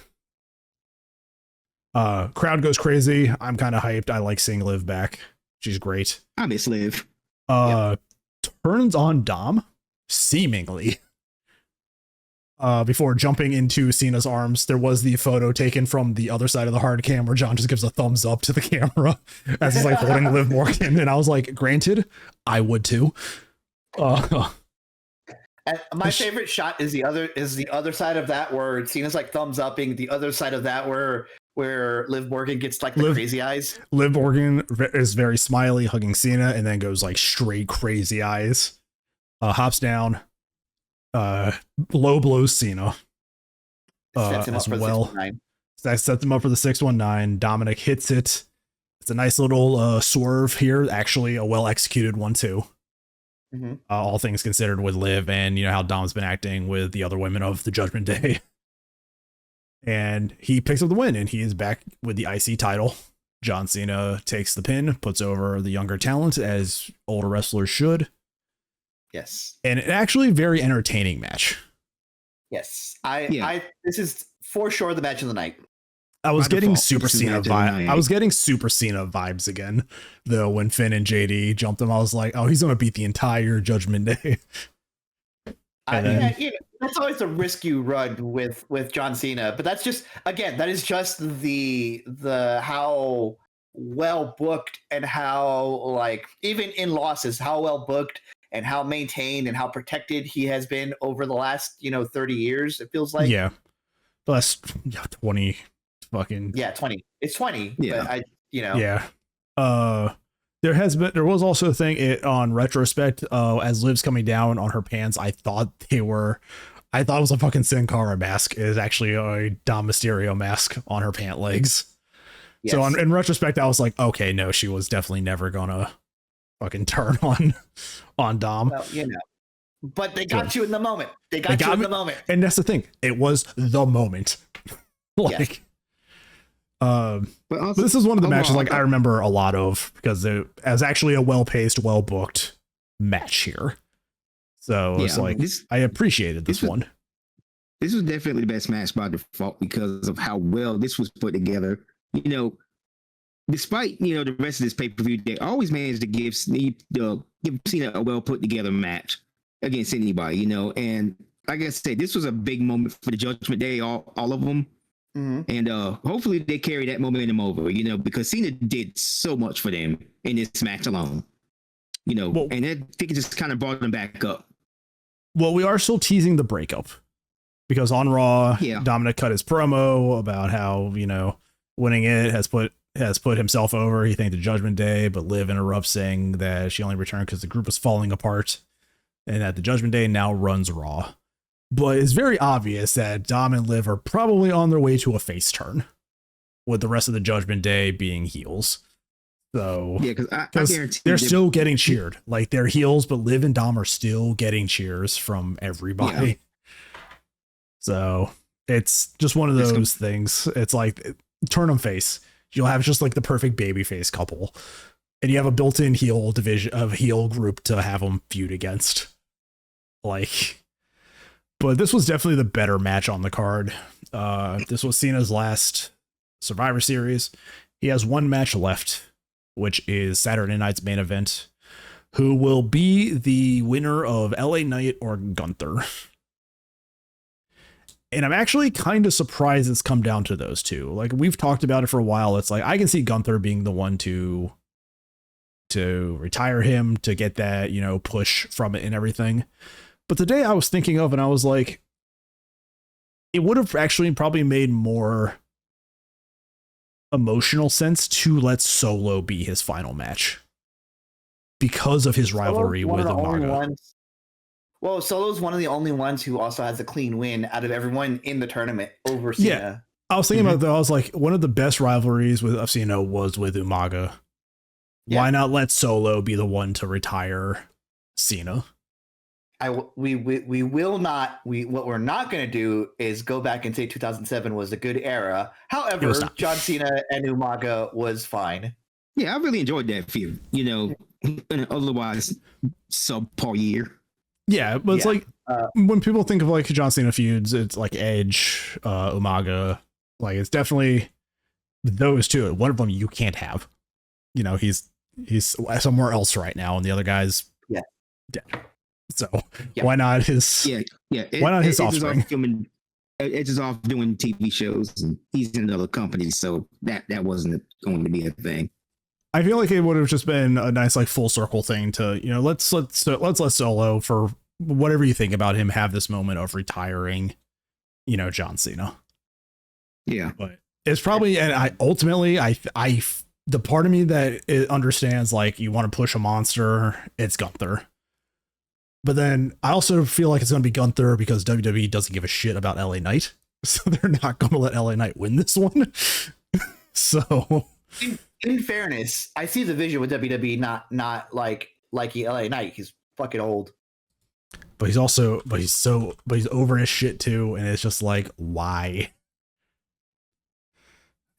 Crowd goes crazy. I'm kind of hyped. I like seeing Liv back. She's great. I miss Liv. Turns on Dom, seemingly. Before jumping into Cena's arms. There was the photo taken from the other side of the hard cam where John just gives a thumbs up to the camera as he's like holding Liv Morgan. And I was like, granted, I would too. And my favorite shot is the other side of that where Cena's like thumbs upping, the other side of that where Liv Morgan gets like the crazy eyes. Liv Morgan is very smiley, hugging Cena, and then goes like straight crazy eyes. Hops down. Low blows Cena. Sets him as up for well. That sets him up for the 619. Dominic hits it. It's a nice little swerve here. Actually, a well executed one too. Mm-hmm. All things considered with Liv, and you know how Dom's been acting with the other women of the Judgment Day. And he picks up the win, and he is back with the IC title. John Cena takes the pin, puts over the younger talent as older wrestlers should. Yes. And an actually very entertaining match. Yes. This is for sure the match of the night. I was getting Super Cena vibes. I was getting Super Cena vibes again, though, when Finn and JD jumped him. I was like, oh, he's going to beat the entire Judgment Day. That's always a risk you run with John Cena, but that's just, again, that is just the how well booked and how, like, even in losses, how well booked and how maintained and how protected he has been over the last 30 years. It feels like the last 20 fucking 20. It's 20. But there was also a thing on retrospect, as Liv's coming down on her pants. I thought it was a fucking Sin Cara mask. It is actually a Dom Mysterio mask on her pant legs. Yes. So in retrospect, I was like, okay, no, she was definitely never gonna fucking turn on Dom. Well, but they got you in the moment. They got you in the moment. And that's the thing. It was the moment. But this is one of the matches I remember a lot of, because it was actually a well-paced, well-booked match here. So it's I appreciated this one. This was definitely the best match by default because of how well this was put together. Despite the rest of this pay-per-view, they always managed to give Cena a well put together match against anybody. And like I said, this was a big moment for the Judgment Day, all of them. Mm-hmm. And hopefully they carry that momentum over, because Cena did so much for them in this match alone, and I think it just kind of brought them back up. Well, we are still teasing the breakup, because on Raw, Dominic cut his promo about how, winning it has put himself over. He thanked the Judgment Day, but Liv interrupts, saying that she only returned because the group was falling apart, and that the Judgment Day now runs Raw. But it's very obvious that Dom and Liv are probably on their way to a face turn, with the rest of the Judgment Day being heels. So because I guarantee they're still getting cheered. Like, they're heels, but Liv and Dom are still getting cheers from everybody. Yeah. So it's just one of those things. It's like, turn them face. You'll have just like the perfect babyface couple, and you have a built-in heel division of heel group to have them feud against. But this was definitely the better match on the card. This was Cena's last Survivor Series. He has one match left, which is Saturday night's main event, who will be the winner of LA Knight or Gunther. And I'm actually kind of surprised it's come down to those two. Like, we've talked about it for a while. It's like, I can see Gunther being the one to retire him, to get that, push from it and everything. But the day I was thinking of, and I was like, it would have actually probably made more emotional sense to let Solo be his final match, because of his rivalry with Umaga. Well, Solo's one of the only ones who also has a clean win out of everyone in the tournament over Cena. Yeah, I was thinking about that. I was like, one of the best rivalries of Cena was with Umaga. Yeah. Why not let Solo be the one to retire Cena? What we're not going to do is go back and say 2007 was a good era. However, John Cena and Umaga was fine. Yeah, I really enjoyed that feud. In an otherwise subpar year. Yeah, but it's like, when people think of like John Cena feuds, it's like Edge, Umaga. Like, it's definitely those two. One of them you can't have. He's somewhere else right now, and the other guy's dead. So why not his? Why not his offspring? Edge is off doing TV shows, and he's in another company, so that wasn't going to be a thing. I feel like it would have just been a nice like full circle thing to let's let Solo, for whatever you think about him, have this moment of retiring, John Cena. Yeah, but it's probably, and the part of me that it understands, like, you want to push a monster, it's Gunther. But then I also feel like it's going to be Gunther because WWE doesn't give a shit about LA Knight. So they're not going to let LA Knight win this one. So, in fairness, I see the vision with WWE not like LA Knight. He's fucking old. But he's over his shit too. And it's just like, why?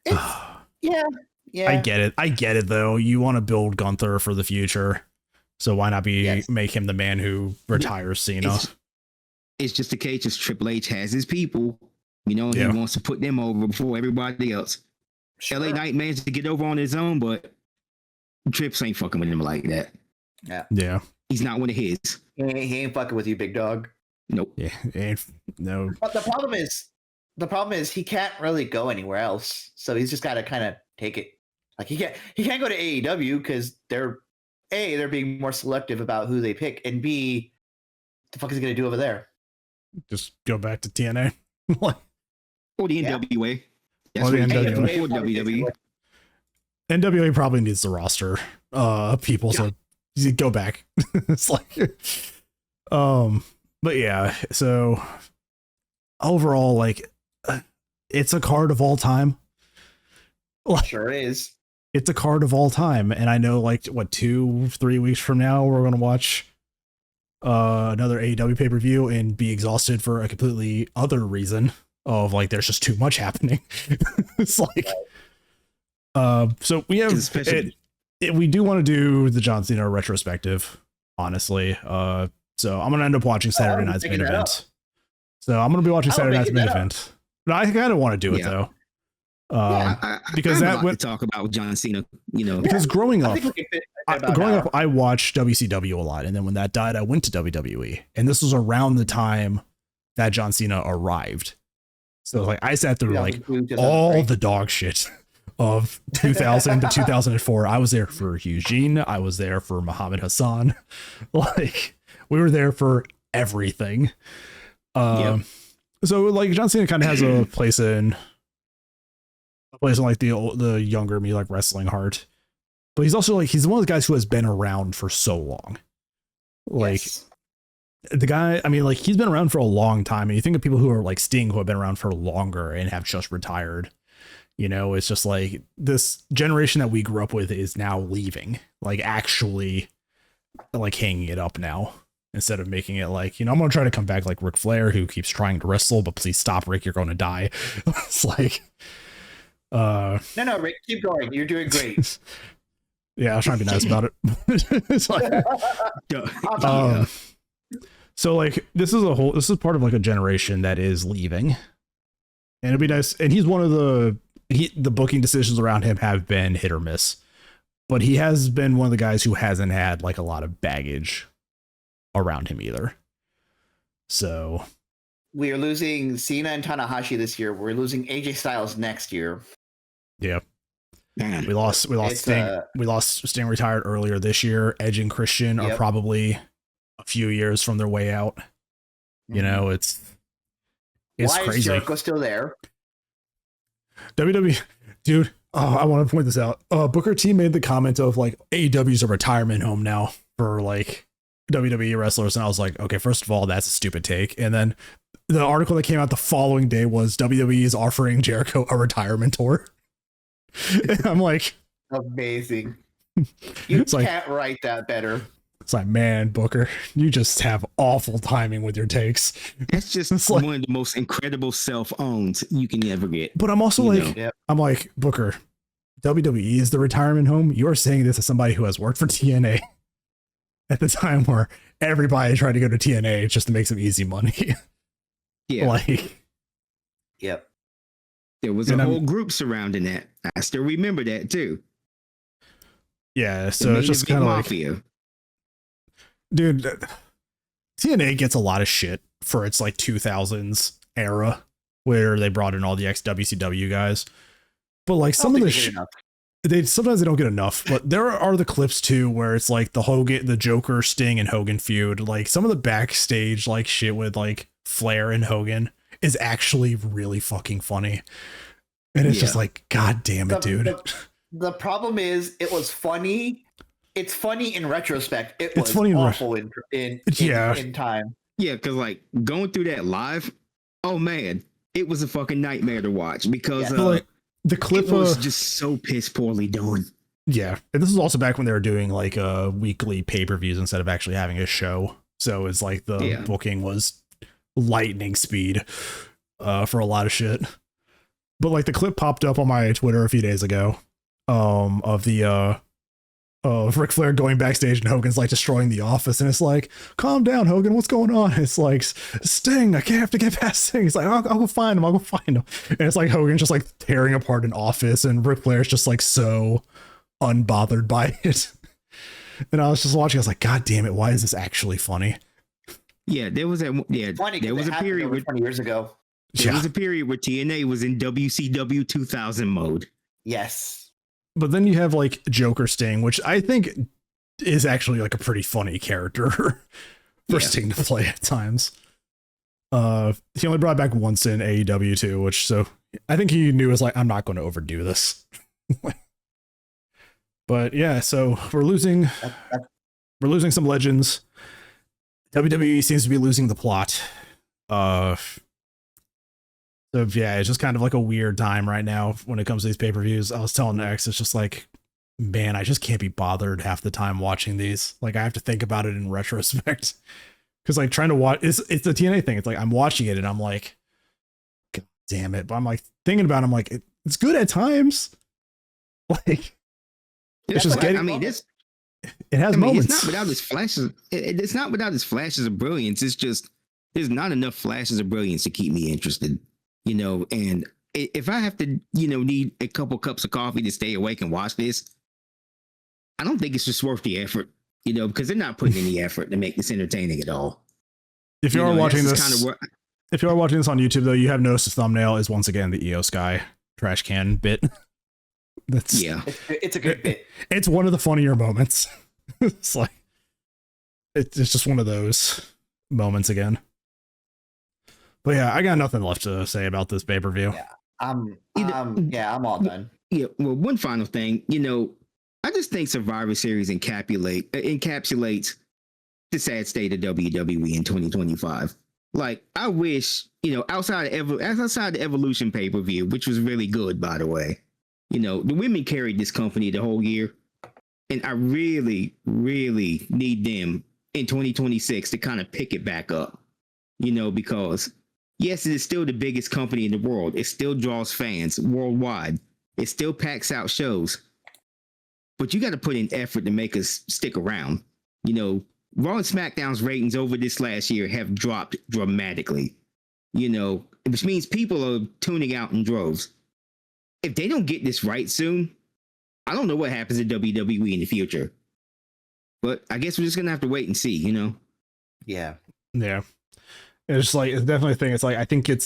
Yeah. Yeah, I get it though. You want to build Gunther for the future, so why not make him the man who retires Cena? It's just the case. Just Triple H has his people, he wants to put them over before everybody else. sure. LA Knight managed to get over on his own, but Trips ain't fucking with him like that. Yeah. He's not one of his. He ain't fucking with you, big dog. Nope. Yeah, no. But the problem is he can't really go anywhere else. So he's just got to kind of take it. Like he can't go to AEW because they're being more selective about who they pick, and B, what the fuck is he gonna do over there? Just go back to TNA. Or the NWA. That's Or the what NWA. for WWE. NWA probably needs the roster people, so you go back. It's like but yeah, so overall, like it's a card of all time. Sure is. It's a card of all time, and I know, like, what, 2-3 weeks from now we're gonna watch another AEW pay-per-view and be exhausted for a completely other reason of, like, there's just too much happening. It's like so we have we do want to do the John Cena retrospective, honestly. So I'm gonna end up watching Saturday night's main event. So I'm gonna be watching Saturday night's main event. But I kind of want to do it though. Because that would talk about John Cena, because growing up, I watched WCW a lot, and then when that died, I went to WWE, and this was around the time that John Cena arrived. So like I sat through like all the dog shit of 2000 to 2004. I was there for Eugene. I was there for Muhammad Hassan. Like we were there for everything. So like John Cena kind of has a place in like the younger me, like wrestling heart, but he's also like he's one of the guys who has been around for so long. Like the guy, I mean, like he's been around for a long time, and you think of people who are like Sting who have been around for longer and have just retired. It's just like this generation that we grew up with is now leaving, like actually like hanging it up now, instead of making it like, I'm going to try to come back like Ric Flair, who keeps trying to wrestle, but please stop, Rick, you're going to die. It's like, no, Rick, keep going. You're doing great. Yeah, I was trying to be nice about it. It's like, so like, this is part of like a generation that is leaving, and it'd be nice. And he's one of the booking decisions around him have been hit or miss, but he has been one of the guys who hasn't had like a lot of baggage around him either. So we are losing Cena and Tanahashi this year. We're losing AJ Styles next year. Yeah. We lost Sting. We lost Sting retired earlier this year. Edge and Christian are probably a few years from their way out. It's why crazy. Is Jericho still there? WWE, dude. Oh, I want to point this out. Booker T made the comment of like AEW's a retirement home now for like WWE wrestlers, and I was like, okay, first of all, that's a stupid take. And then the article that came out the following day was WWE is offering Jericho a retirement tour. And I'm like, amazing. You can't write that better. It's like, man, Booker, you just have awful timing with your takes. That's just one of the most incredible self-owns you can ever get. But I'm also I'm like, Booker, WWE is the retirement home. You're saying this as somebody who has worked for TNA at the time where everybody tried to go to TNA just to make some easy money. Yeah. Like, yep. There was a whole group surrounding that. I still remember that too. Yeah, so it's just kind of like, dude, TNA gets a lot of shit for its like 2000s era where they brought in all the ex-WCW guys. But like some of the shit, sometimes they don't get enough, but there are the clips too where it's like the Joker, Sting, and Hogan feud. Like some of the backstage like shit with like Flair and Hogan is actually really fucking funny. And it's just like, God damn it, dude. The problem is it was funny. It's funny in retrospect. It's funny awful in time. Yeah, because like going through that live, oh man, it was a fucking nightmare to watch because like, the clip was just so piss poorly done. Yeah, and this is also back when they were doing like weekly pay-per-views instead of actually having a show. So it's like the booking was lightning speed for a lot of shit. But like the clip popped up on my Twitter a few days ago of the Ric Flair going backstage and Hogan's like destroying the office, and it's like, calm down, Hogan, what's going on? It's like, Sting, I can't have to get past Sting. He's like, I'll go find him, and it's like Hogan just like tearing apart an office, and Ric Flair's just like so unbothered by it. And I was just watching, I was like, God damn it, why is this actually funny? Yeah, there was there was a period over 20 years ago. There was a period where TNA was in WCW 2000 mode. Yes. But then you have like Joker Sting, which I think is actually like a pretty funny character for Sting to play at times. He only brought back once in AEW too, which so I think he knew was like, I'm not going to overdo this. But yeah, so we're losing some legends. WWE seems to be losing the plot. So yeah, it's just kind of like a weird time right now when it comes to these pay-per-views. I was telling X, it's just like, man, I just can't be bothered half the time watching these. Like I have to think about it in retrospect. Because like trying to watch, it's the TNA thing. It's like I'm watching it and I'm like, God damn it. But I'm like thinking about it, I'm like, it's good at times. Like it's just getting. I mean, it has moments. It's not without its flashes. It's not without its flashes of brilliance. It's just there's not enough flashes of brilliance to keep me interested. You know, and if I have to, need a couple cups of coffee to stay awake and watch this, I don't think it's just worth the effort. Because they're not putting any effort to make this entertaining at all. If you are watching this, if you are watching this on YouTube, though, you have noticed the thumbnail is once again the Io Sky trash can bit. That's it's a good bit. It's one of the funnier moments. It's like it's just one of those moments again. But yeah, I got nothing left to say about this pay-per-view. Yeah, I'm all done. Yeah, well, one final thing, I just think Survivor Series encapsulates the sad state of WWE in 2025. Like, I wish, outside the Evolution pay-per-view, which was really good, by the way, the women carried this company the whole year. And I really, really need them in 2026 to kind of pick it back up, because yes, it is still the biggest company in the world. It still draws fans worldwide. It still packs out shows. But you got to put in effort to make us stick around. Raw and SmackDown's ratings over this last year have dropped dramatically, which means people are tuning out in droves. If they don't get this right soon, I don't know what happens in WWE in the future. But I guess we're just going to have to wait and see, Yeah. Yeah. It's like, it's definitely a thing. It's like, I think they're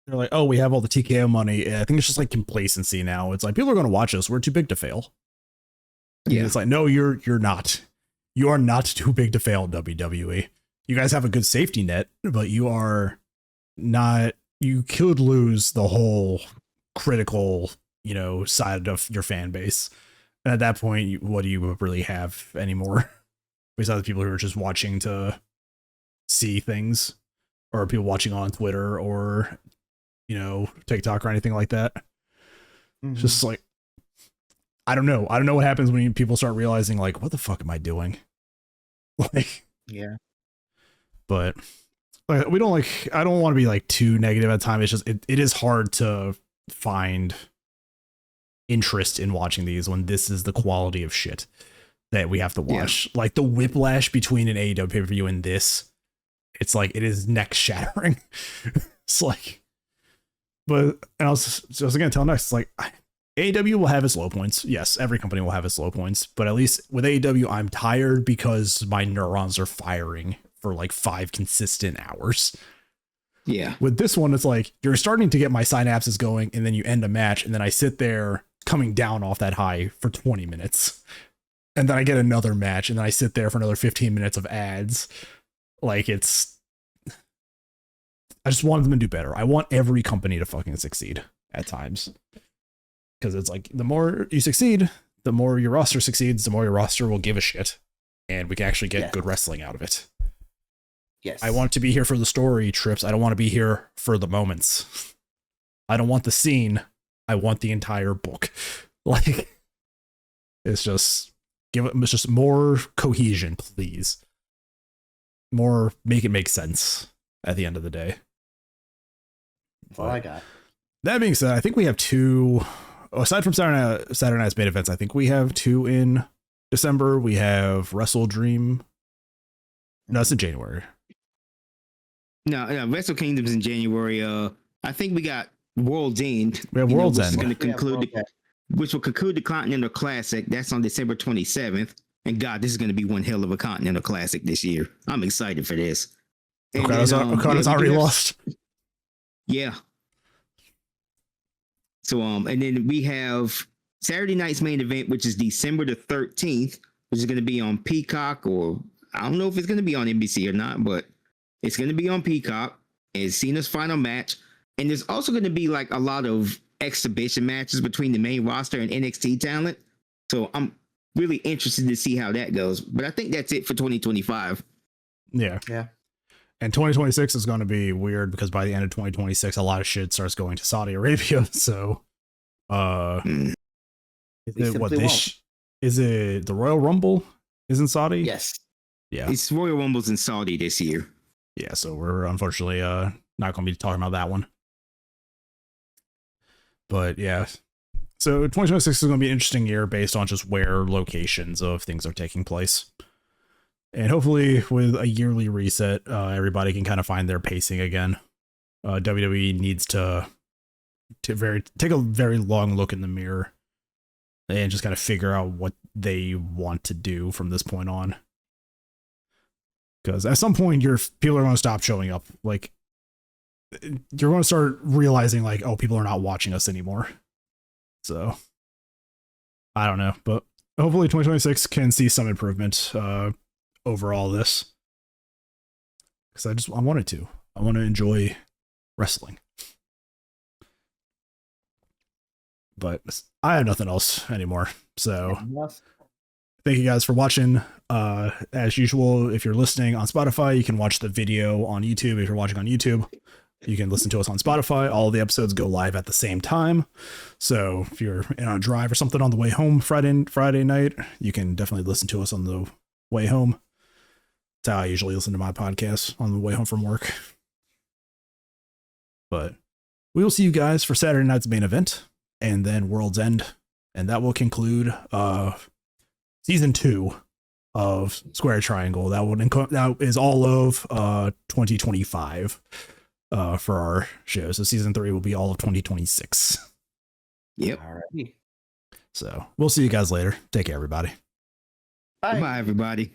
like, oh, we have all the TKO money. I think it's just like complacency now. It's like, people are going to watch us. We're too big to fail. Yeah. It's like, no, you're not. You are not too big to fail, WWE. You guys have a good safety net, but you are not, you could lose the whole critical, side of your fan base. And at that point, what do you really have anymore? Besides the people who are just watching to see things, or people watching on Twitter or, TikTok or anything like that. Mm-hmm. Just like, I don't know what happens when people start realizing like, what the fuck am I doing? Like, yeah. But I don't want to be like too negative at time. It's just, it is hard to find interest in watching these when this is the quality of shit that we have to watch. Yeah. Like the whiplash between an AEW pay-per-view and this, it's like, it is neck shattering. It's like, but, and I was going to tell next, it's like, AEW will have its low points. Yes, every company will have its low points, but at least with AEW, I'm tired because my neurons are firing for like 5 consistent hours. Yeah. With this one, it's like, you're starting to get my synapses going, and then you end a match, and then I sit there coming down off that high for 20 minutes. And then I get another match, and then I sit there for another 15 minutes of ads. Like, I just want them to do better. I want every company to fucking succeed at times. Because it's like, the more you succeed, the more your roster succeeds, the more your roster will give a shit. And we can actually get good wrestling out of it. Yes. I want to be here for the story trips. I don't want to be here for the moments. I don't want the scene. I want the entire book. Like, it's just, it's just more cohesion, please. More, make it make sense at the end of the day. That's all I got. That being said, I think we have 2 aside from Saturday night's main events, I think we have 2 in December. We have Wrestle Dream. No, it's in January. No, Wrestle Kingdom's in January. I think we got World's End. We have World's End. Which will conclude the Continental Classic. That's on December 27th. And God, this is going to be one hell of a Continental Classic this year. I'm excited for this. Okada's already lost. Yeah. So, and then we have Saturday night's main event, which is December the 13th, which is going to be on Peacock, or I don't know if it's going to be on NBC or not, but it's going to be on Peacock. It's Cena's final match. And there's also going to be like a lot of exhibition matches between the main roster and NXT talent. So I'm really interested to see how that goes. But I think that's it for 2025. Yeah. And 2026 is going to be weird because by the end of 2026, a lot of shit starts going to Saudi Arabia. So, is it the Royal Rumble is in Saudi? Yes. Yeah. It's Royal Rumble's in Saudi this year. Yeah. So we're unfortunately not going to be talking about that one. But yeah. So 2026 is going to be an interesting year based on just where locations of things are taking place. And hopefully with a yearly reset, everybody can kind of find their pacing again. WWE needs to take a very long look in the mirror and just kind of figure out what they want to do from this point on. Because at some point, people are going to stop showing up. Like, you're going to start realizing, like, oh, people are not watching us anymore. So, I don't know. But hopefully 2026 can see some improvement over all this. Because I wanted to. I want to enjoy wrestling. But I have nothing else anymore. So, thank you guys for watching. As usual, if you're listening on Spotify, you can watch the video on YouTube. If you're watching on YouTube, you can listen to us on Spotify. All of the episodes go live at the same time. So if you're in a drive or something on the way home Friday night, you can definitely listen to us on the way home. That's how I usually listen to my podcast, on the way home from work. But we will see you guys for Saturday night's main event and then World's End. And that will conclude season 2 of Square Triangle. That is all of 2025 for our show. So season 3 will be all of 2026. Yep. All right. So we'll see you guys later. Take care, everybody. Bye, everybody.